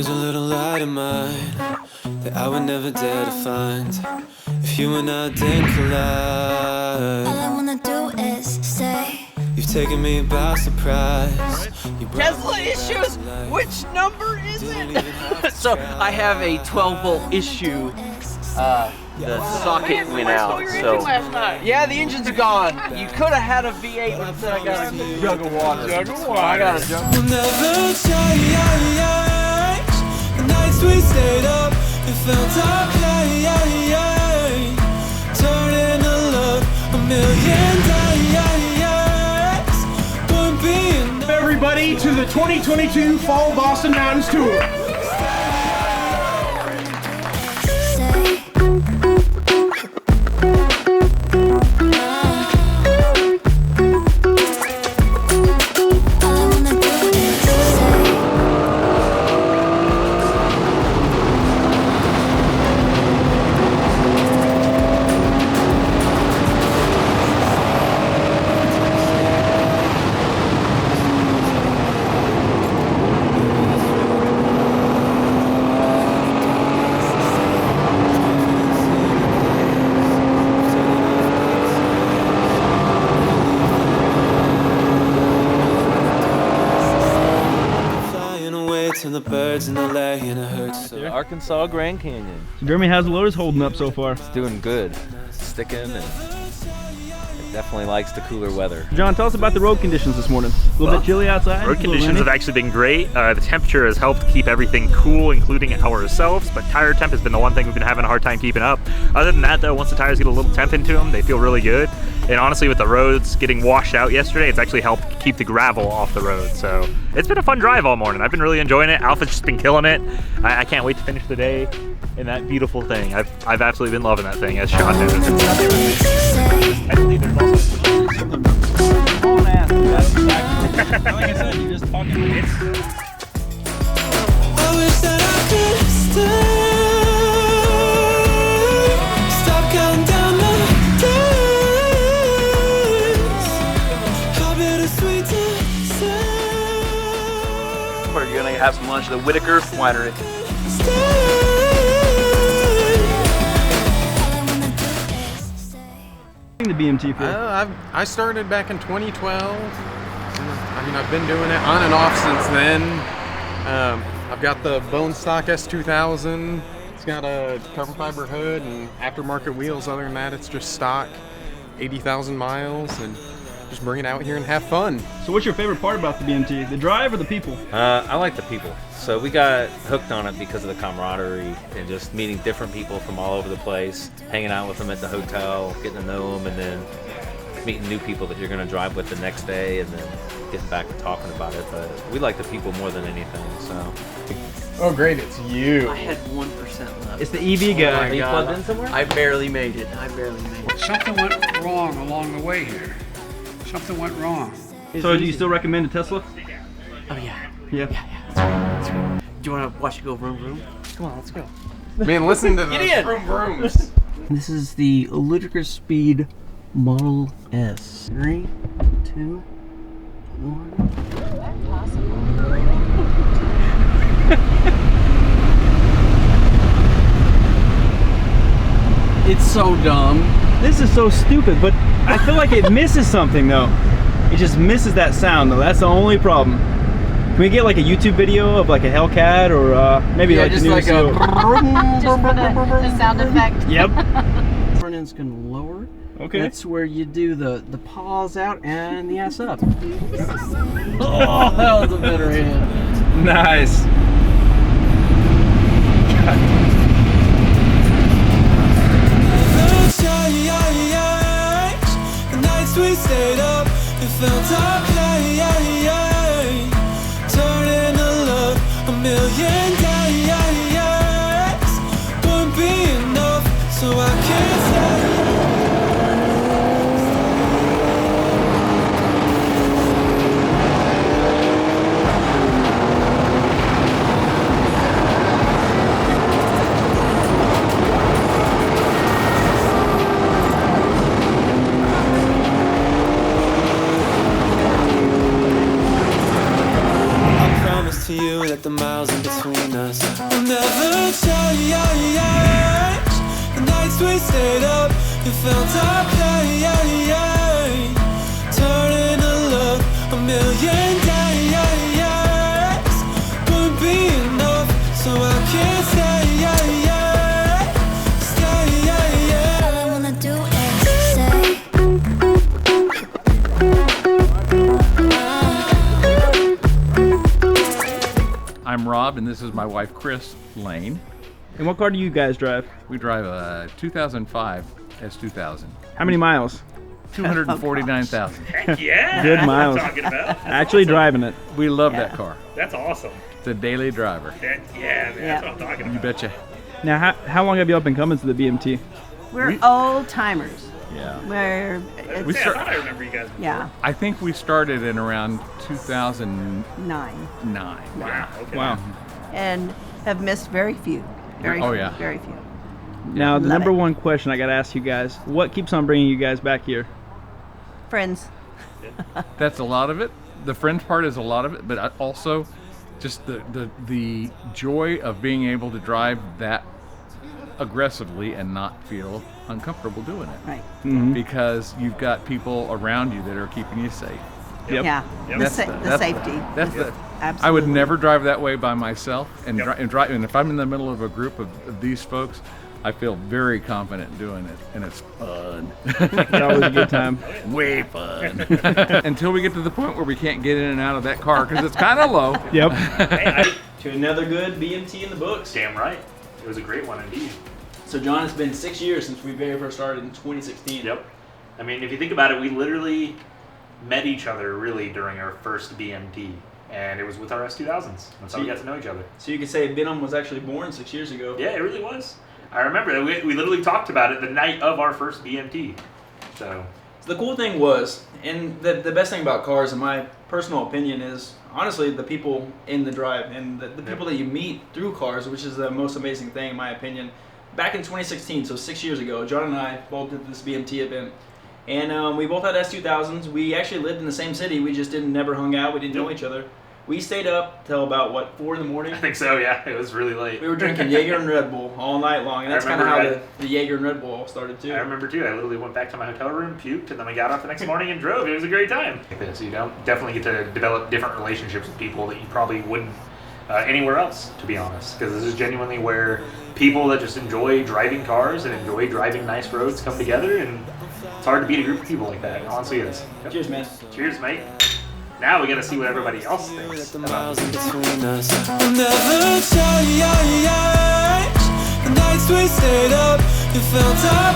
There's a little light of mine that I would never dare to find if you and I didn't collide. All I wanna do is say you've taken me by surprise. Tesla issues? Which number is it? So I have a 12-volt issue. The socket went out. So yeah, the engine's gone. You could have had a V8, but instead I got a jug of water. I got a jug. We'll never change. The nights we stayed up, it felt okay. Turning to love a million days. Wouldn't be enough. Everybody to the 2022 Fall Boston Mountains Tour. And the birds in the lake and it hurts so. Arkansas Grand Canyon. Jeremy, how's the loaders holding up so far? It's doing good. It's sticking and it definitely likes the cooler weather. John, tell us about the road conditions this morning. A little bit chilly outside. Road conditions have actually been great. The temperature has helped keep everything cool, including ourselves, but tire temp has been the one thing we've been having a hard time keeping up. Other than that though, once the tires get a little temp into them, they feel really good. And honestly, with the roads getting washed out yesterday, it's actually helped keep the gravel off the road. So it's been a fun drive all morning. I've been really enjoying it. Alpha's just been killing it. I can't wait to finish the day in that beautiful thing. I've absolutely been loving that thing, as Sean knows. Actually, there's also Like I said, you're just talking. I wish that I could stay. Stop counting down the days. How bittersweet to say. We're gonna have some lunch at the Whitaker Winery. The BMT for? I started back in 2012. I mean, I've been doing it on and off since then. I've got the bone stock S2000. It's got a carbon fiber hood and aftermarket wheels. Other than that, it's just stock, 80,000 miles, and just bring it out here and have fun. So what's your favorite part about the BMT? The drive or the people? I like the people. So we got hooked on it because of the camaraderie and just meeting different people from all over the place, hanging out with them at the hotel, getting to know them, and then meeting new people that you're going to drive with the next day, and then getting back to talking about it. But we like the people more than anything. So. Oh great, it's you. I had 1% left. It's the EV guy. Are you plugged in somewhere? I barely made it. Something went wrong along the way here. Something went wrong. So do you still recommend a Tesla? Oh yeah. Yeah. Let's go. Do you want to watch it go vroom vroom? Come on, let's go. Man, listen to the vroom vrooms. This is the ludicrous speed Model S. 3, 2, 1. It's so dumb. This is so stupid, but I feel like it misses something though. It just misses that sound though. That's the only problem. Can we get like a YouTube video of like a Hellcat or maybe like just a new like CO? Just for the sound effect. Yep. Front end's gonna lower. Okay. That's where you do the paws out and the ass up. Oh, that was a better hit. Nice. The nights we stayed up, it felt okay. Turning to love a million days. Wouldn't be enough, so I can't stay. nights we stayed up, you felt our pain. Turning to love a million days wouldn't be enough, so I can't stay. All I wanna do is say. I'm Rob, and this is my wife, Chris Lane. And what car do you guys drive? We drive a 2005 S2000. How many miles? 249,000. Heck yeah! Good That's what miles. I'm talking about. That's Actually awesome. driving it. We love that car. That's awesome. It's a daily driver. Yeah, man, that's what I'm talking You about. betcha. Now, how long have y'all been coming to the BMT? We're old timers. Yeah. We're, I thought I remember you guys. yeah, I think we started in around 2009. 9. Wow. Okay. Wow. And have missed very few. Very Oh, few, yeah. very few. Now, the Love number it. one question I got to ask you guys, what keeps on bringing you guys back here? Friends. That's a lot of it. The friends part is a lot of it, but also just the joy of being able to drive that aggressively and not feel uncomfortable doing it. Right. Mm-hmm. Because you've got people around you that are keeping you safe. Yep. Yeah. Yep. The, That's the safety. That's the. Absolutely. I would never drive that way by myself, and Yep. drive. And if I'm in the middle of a group of these folks, I feel very confident doing it, and it's fun. It's always a good time. Way fun. Until we get to the point where we can't get in and out of that car because it's kind of low. Yep. Hey, To another good BMT in the books. damn right. It was a great one indeed. So, John, it's been 6 years since we very first started in 2016. Yep. I mean, if you think about it, we literally met each other really during our first BMT, and it was with our S2000s. That's how we got to know each other. So you could say Venom was actually born 6 years ago. Yeah, it really was. I remember that we literally talked about it the night of our first BMT. So The cool thing was, and the best thing about cars, in my personal opinion, is honestly the people in the drive and the people that you meet through cars, which is the most amazing thing in my opinion. Back in 2016, so 6 years ago, John and I both did this BMT event. And we both had S2000s. We actually lived in the same city. We just never hung out. We didn't know each other. We stayed up till about, 4 in the morning? I think so, yeah. It was really late. We were drinking Jaeger and Red Bull all night long. And that's kind of how remember the Jaeger and Red Bull all started too. I remember too. I literally went back to my hotel room, puked, and then I got up the next morning and drove. It was a great time. So you definitely get to develop different relationships with people that you probably wouldn't anywhere else, to be honest. Because this is genuinely where people that just enjoy driving cars and enjoy driving nice roads come together, and it's hard to beat a group of people like that. It honestly is. Yep. Cheers, man. Cheers, mate. Now we gotta see what everybody else thinks The about miles in this. between us will never change. The nights we stayed up, you felt our